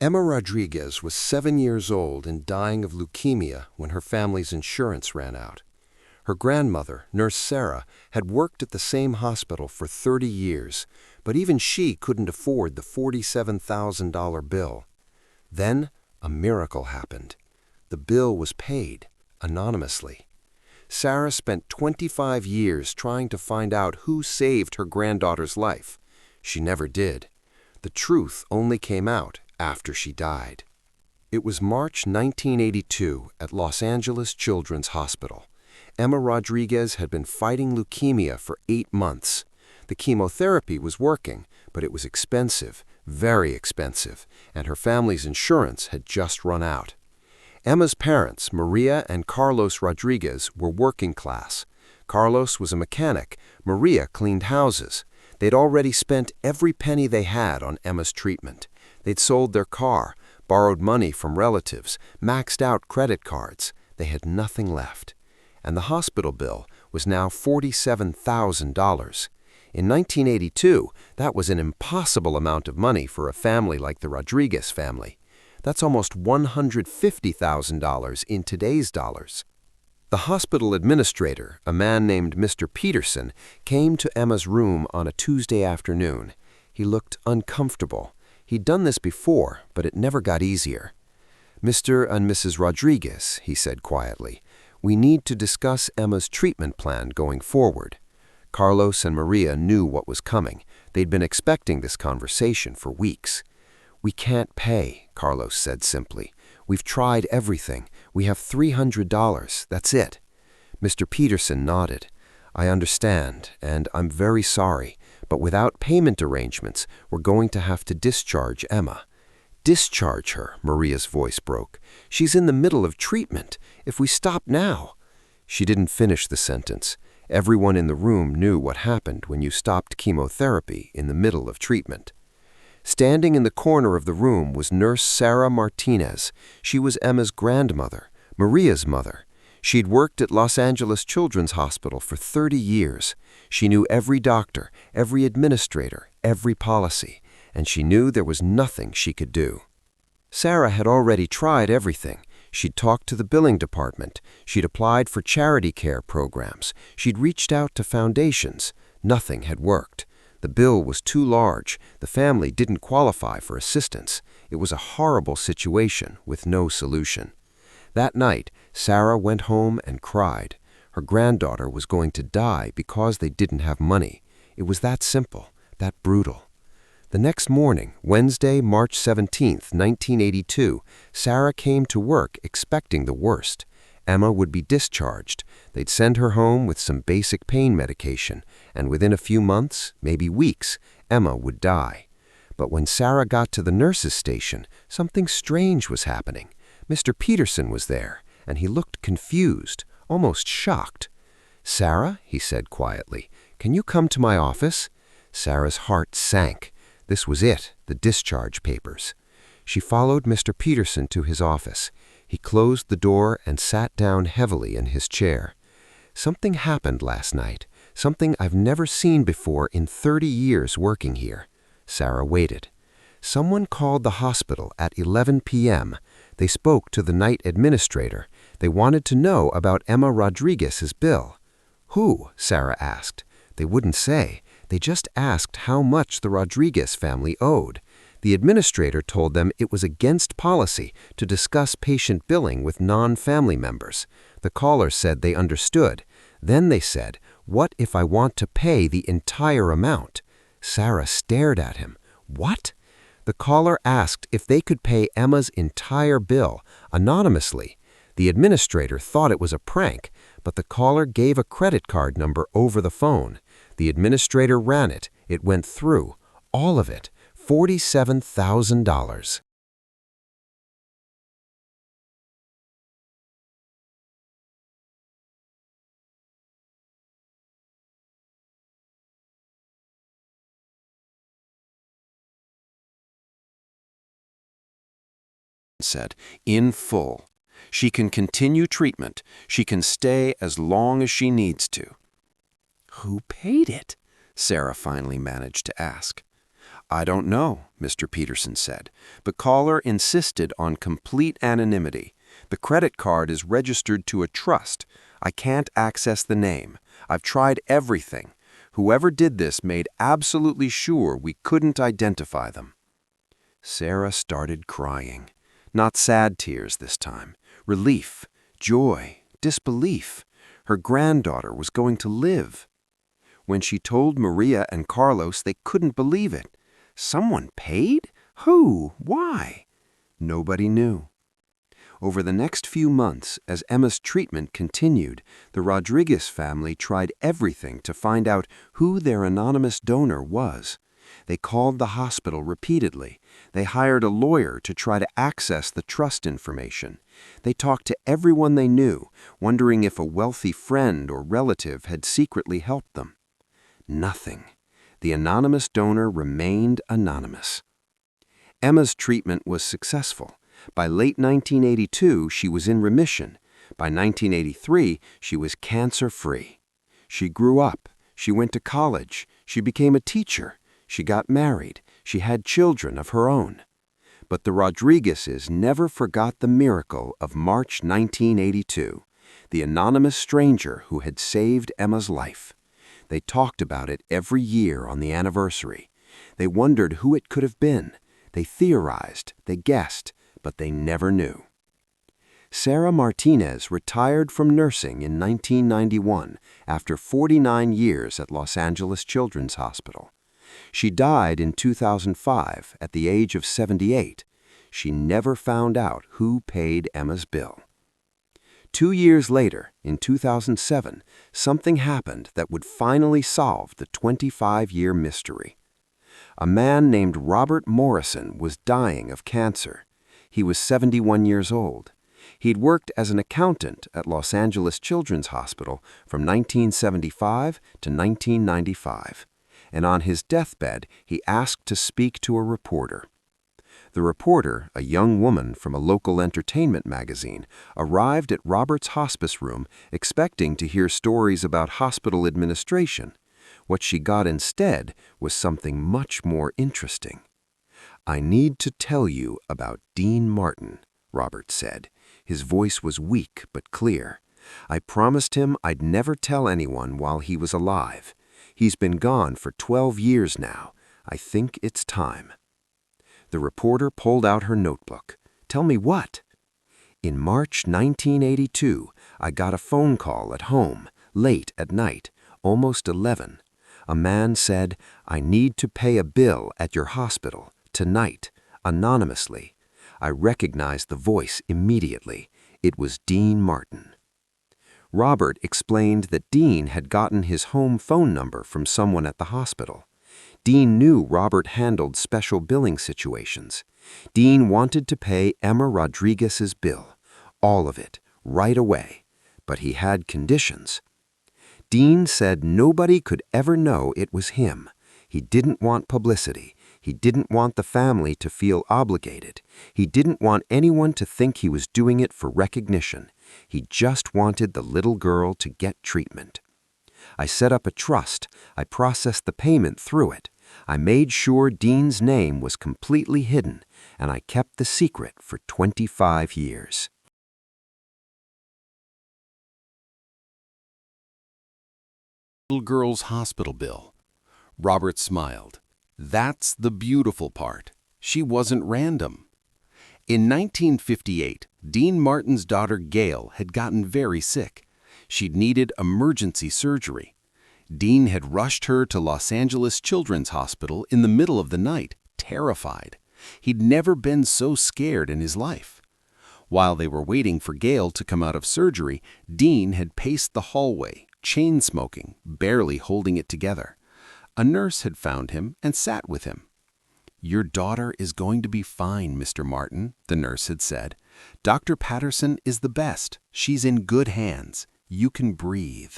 Emma Rodriguez was 7 years old and dying of leukemia when her family's insurance ran out. Her grandmother, Nurse Sarah, had worked at the same hospital for 30 years, but even she couldn't afford the $47,000 bill. Then, a miracle happened. The bill was paid, anonymously. Sarah spent 25 years trying to find out who saved her granddaughter's life. She never did. The truth only came out after she died. It was March 1982 at Los Angeles Children's Hospital. Emma Rodriguez had been fighting leukemia for 8 months. The chemotherapy was working, but it was expensive, very expensive, and her family's insurance had just run out. Emma's parents, Maria and Carlos Rodriguez, were working class. Carlos was a mechanic. Maria cleaned houses. They'd already spent every penny they had on Emma's treatment. They'd sold their car, borrowed money from relatives, maxed out credit cards. They had nothing left. And the hospital bill was now $47,000. In 1982, that was an impossible amount of money for a family like the Rodriguez family. That's almost $150,000 in today's dollars. The hospital administrator, a man named Mr. Peterson, came to Emma's room on a Tuesday afternoon. He looked uncomfortable. He'd done this before, but it never got easier. "Mr. and Mrs. Rodriguez," he said quietly, "we need to discuss Emma's treatment plan going forward." Carlos and Maria knew what was coming. They'd been expecting this conversation for weeks. "We can't pay," Carlos said simply. "We've tried everything. We have $300. That's it." Mr. Peterson nodded. "I understand, and I'm very sorry, but without payment arrangements, we're going to have to discharge Emma." "Discharge her," Maria's voice broke. "She's in the middle of treatment. If we stop now—" She didn't finish the sentence. Everyone in the room knew what happened when you stopped chemotherapy in the middle of treatment. Standing in the corner of the room was Nurse Sarah Martinez. She was Emma's grandmother, Maria's mother. She'd worked at Los Angeles Children's Hospital for 30 years. She knew every doctor, every administrator, every policy, and she knew there was nothing she could do. Sarah had already tried everything. She'd talked to the billing department. She'd applied for charity care programs. She'd reached out to foundations. Nothing had worked. The bill was too large. The family didn't qualify for assistance. It was a horrible situation with no solution. That night, Sarah went home and cried. Her granddaughter was going to die because they didn't have money. It was that simple, that brutal. The next morning, Wednesday, March 17, 1982, Sarah came to work expecting the worst. Emma would be discharged. They'd send her home with some basic pain medication, and within a few months, maybe weeks, Emma would die. But when Sarah got to the nurse's station, something strange was happening. Mr. Peterson was there, and he looked confused, almost shocked. "Sarah," he said quietly, "can you come to my office?" Sarah's heart sank. This was it, the discharge papers. She followed Mr. Peterson to his office. He closed the door and sat down heavily in his chair. "Something happened last night, something I've never seen before in 30 years working here." Sarah waited. "Someone called the hospital at 11 p.m. They spoke to the night administrator. They wanted to know about Emma Rodriguez's bill." "Who?" Sarah asked. They wouldn't say. They just asked how much the Rodriguez family owed. The administrator told them it was against policy to discuss patient billing with non-family members. The caller said they understood. Then they said, "What if I want to pay the entire amount?" Sarah stared at him. "What?" The caller asked if they could pay Emma's entire bill, anonymously. The administrator thought it was a prank, but the caller gave a credit card number over the phone. The administrator ran it. It went through. All of it. $47,000. Said, "In full. She can continue treatment. She can stay as long as she needs to." "Who paid it?" Sarah finally managed to ask. "I don't know," Mr. Peterson said. The caller insisted on complete anonymity. "The credit card is registered to a trust. I can't access the name. I've tried everything. Whoever did this made absolutely sure we couldn't identify them." Sarah started crying. Not sad tears this time. Relief, joy, disbelief. Her granddaughter was going to live. When she told Maria and Carlos, they couldn't believe it. Someone paid? Who? Why? Nobody knew. Over the next few months, as Emma's treatment continued, the Rodriguez family tried everything to find out who their anonymous donor was. They called the hospital repeatedly. They hired a lawyer to try to access the trust information. They talked to everyone they knew, wondering if a wealthy friend or relative had secretly helped them. Nothing. The anonymous donor remained anonymous. Emma's treatment was successful. By late 1982, she was in remission. By 1983, she was cancer-free. She grew up. She went to college. She became a teacher. She got married. She had children of her own. But the Rodriguezes never forgot the miracle of March 1982, the anonymous stranger who had saved Emma's life. They talked about it every year on the anniversary. They wondered who it could have been. They theorized, they guessed, but they never knew. Sarah Martinez retired from nursing in 1991 after 49 years at Los Angeles Children's Hospital. She died in 2005 at the age of 78. She never found out who paid Emma's bill. 2 years later, in 2007, something happened that would finally solve the 25-year mystery. A man named Robert Morrison was dying of cancer. He was 71 years old. He'd worked as an accountant at Los Angeles Children's Hospital from 1975 to 1995. And on his deathbed, he asked to speak to a reporter. The reporter, a young woman from a local entertainment magazine, arrived at Robert's hospice room expecting to hear stories about hospital administration. What she got instead was something much more interesting. "I need to tell you about Dean Martin," Robert said. His voice was weak but clear. "I promised him I'd never tell anyone while he was alive. He's been gone for 12 years now. I think it's time." The reporter pulled out her notebook. "Tell me what?" "In March 1982, I got a phone call at home, late at night, almost 11. A man said, 'I need to pay a bill at your hospital, tonight, anonymously.' I recognized the voice immediately. It was Dean Martin." Robert explained that Dean had gotten his home phone number from someone at the hospital. Dean knew Robert handled special billing situations. Dean wanted to pay Emma Rodriguez's bill, all of it, right away, but he had conditions. Dean said nobody could ever know it was him. He didn't want publicity. He didn't want the family to feel obligated. He didn't want anyone to think he was doing it for recognition. He just wanted the little girl to get treatment. "I set up a trust. I processed the payment through it. I made sure Dean's name was completely hidden, and I kept the secret for 25 years. Little girl's hospital bill. Robert smiled. That's the beautiful part. She wasn't random. In 1958, Dean Martin's daughter Gail had gotten very sick. She'd needed emergency surgery. Dean had rushed her to Los Angeles Children's Hospital in the middle of the night, terrified. He'd never been so scared in his life. While they were waiting for Gail to come out of surgery, Dean had paced the hallway, chain-smoking, barely holding it together. A nurse had found him and sat with him. "Your daughter is going to be fine, Mr. Martin," the nurse had said. "Dr. Patterson is the best. She's in good hands. You can breathe."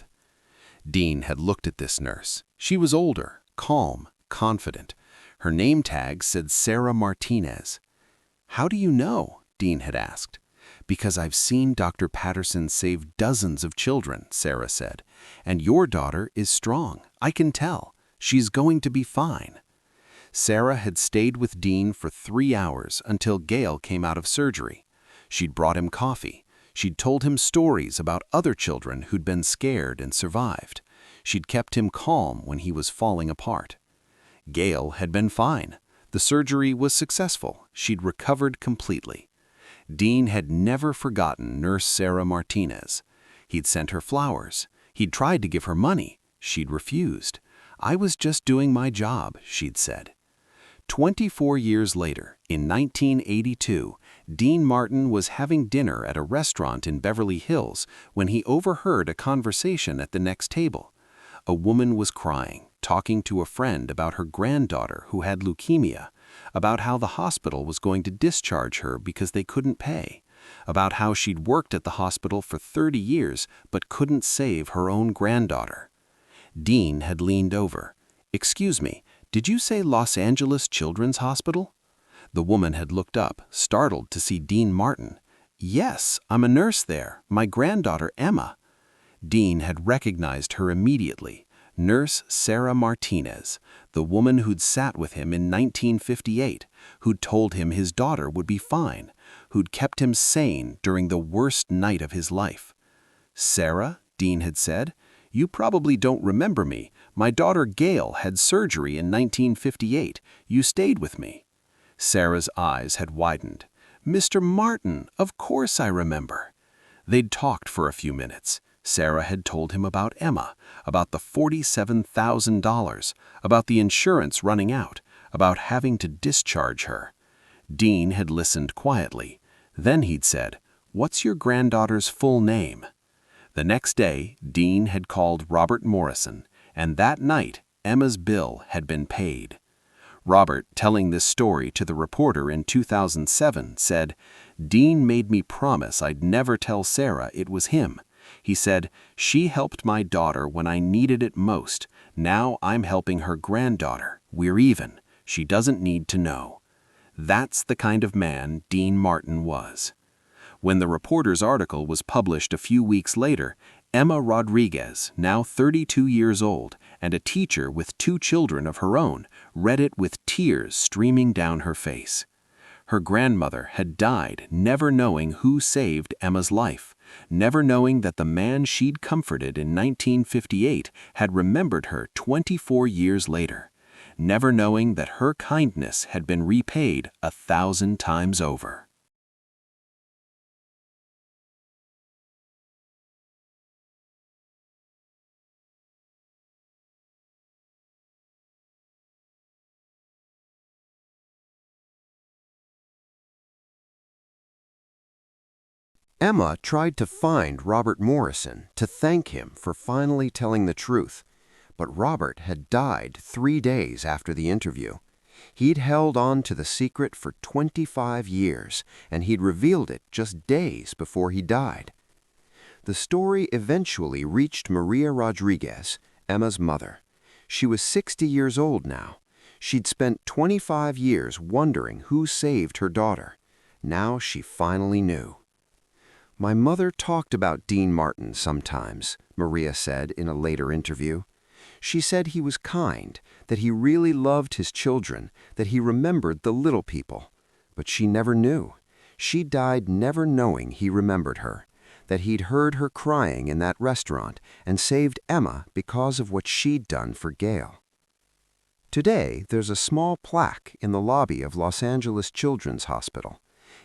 Dean had looked at this nurse. She was older, calm, confident. Her name tag said Sarah Martinez. "How do you know?" Dean had asked. "Because I've seen Dr. Patterson save dozens of children," Sarah said. "And your daughter is strong. I can tell. She's going to be fine." Sarah had stayed with Dean for 3 hours until Gail came out of surgery. She'd brought him coffee. She'd told him stories about other children who'd been scared and survived. She'd kept him calm when he was falling apart. Gail had been fine. The surgery was successful. She'd recovered completely. Dean had never forgotten Nurse Sarah Martinez. He'd sent her flowers. He'd tried to give her money. She'd refused. "I was just doing my job," she'd said. 24 years later, in 1982, Dean Martin was having dinner at a restaurant in Beverly Hills when he overheard a conversation at the next table. A woman was crying, talking to a friend about her granddaughter who had leukemia, about how the hospital was going to discharge her because they couldn't pay, about how she'd worked at the hospital for 30 years but couldn't save her own granddaughter. Dean had leaned over. "Excuse me, did you say Los Angeles Children's Hospital?" The woman had looked up, startled to see Dean Martin. "Yes, I'm a nurse there, my granddaughter Emma." Dean had recognized her immediately. Nurse Sarah Martinez, the woman who'd sat with him in 1958, who'd told him his daughter would be fine, who'd kept him sane during the worst night of his life. "Sarah," Dean had said, "you probably don't remember me. My daughter Gail had surgery in 1958. You stayed with me." Sarah's eyes had widened. "Mr. Martin, of course I remember." They'd talked for a few minutes. Sarah had told him about Emma, about the $47,000, about the insurance running out, about having to discharge her. Dean had listened quietly. Then he'd said, "What's your granddaughter's full name?" The next day, Dean had called Robert Morrison, and that night, Emma's bill had been paid. Robert, telling this story to the reporter in 2007, said, "Dean made me promise I'd never tell Sarah it was him. He said, 'She helped my daughter when I needed it most. Now I'm helping her granddaughter. We're even. She doesn't need to know.'" That's the kind of man Dean Martin was. When the reporter's article was published a few weeks later, Emma Rodriguez, now 32 years old and a teacher with 2 children of her own, read it with tears streaming down her face. Her grandmother had died never knowing who saved Emma's life, never knowing that the man she'd comforted in 1958 had remembered her 24 years later, never knowing that her kindness had been repaid 1,000 times over. Emma tried to find Robert Morrison to thank him for finally telling the truth, but Robert had died 3 days after the interview. He'd held on to the secret for 25 years, and he'd revealed it just days before he died. The story eventually reached Maria Rodriguez, Emma's mother. She was 60 years old now. She'd spent 25 years wondering who saved her daughter. Now she finally knew. "My mother talked about Dean Martin sometimes," Maria said in a later interview. "She said he was kind, that he really loved his children, that he remembered the little people. But she never knew. She died never knowing he remembered her, that he'd heard her crying in that restaurant and saved Emma because of what she'd done for Gail." Today, there's a small plaque in the lobby of Los Angeles Children's Hospital.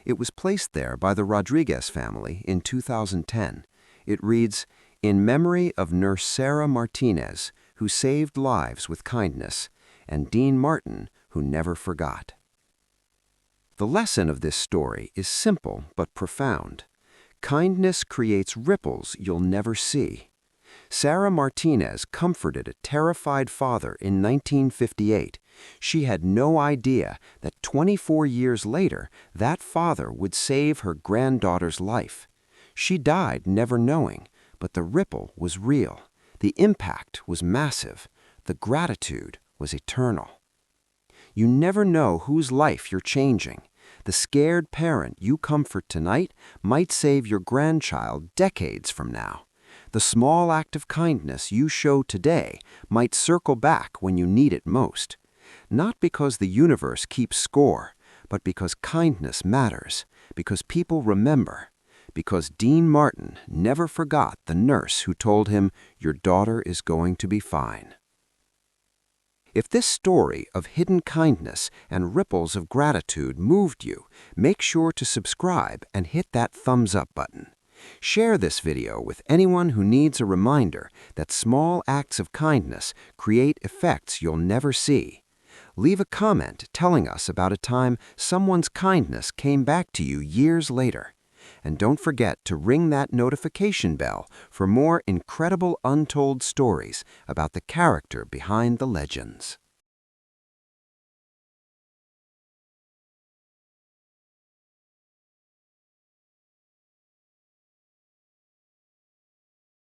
It was placed there by the Rodriguez family in 2010. It reads, "In memory of Nurse Sarah Martinez, who saved lives with kindness, and Dean Martin, who never forgot." The lesson of this story is simple but profound. Kindness creates ripples you'll never see. Sarah Martinez comforted a terrified father in 1958. She had no idea that 24 years later, that father would save her granddaughter's life. She died never knowing, but the ripple was real. The impact was massive. The gratitude was eternal. You never know whose life you're changing. The scared parent you comfort tonight might save your grandchild decades from now. The small act of kindness you show today might circle back when you need it most. Not because the universe keeps score, but because kindness matters, because people remember, because Dean Martin never forgot the nurse who told him, "Your daughter is going to be fine." If this story of hidden kindness and ripples of gratitude moved you, make sure to subscribe and hit that thumbs up button. Share this video with anyone who needs a reminder that small acts of kindness create effects you'll never see. Leave a comment telling us about a time someone's kindness came back to you years later. And don't forget to ring that notification bell for more incredible untold stories about the character behind the legends.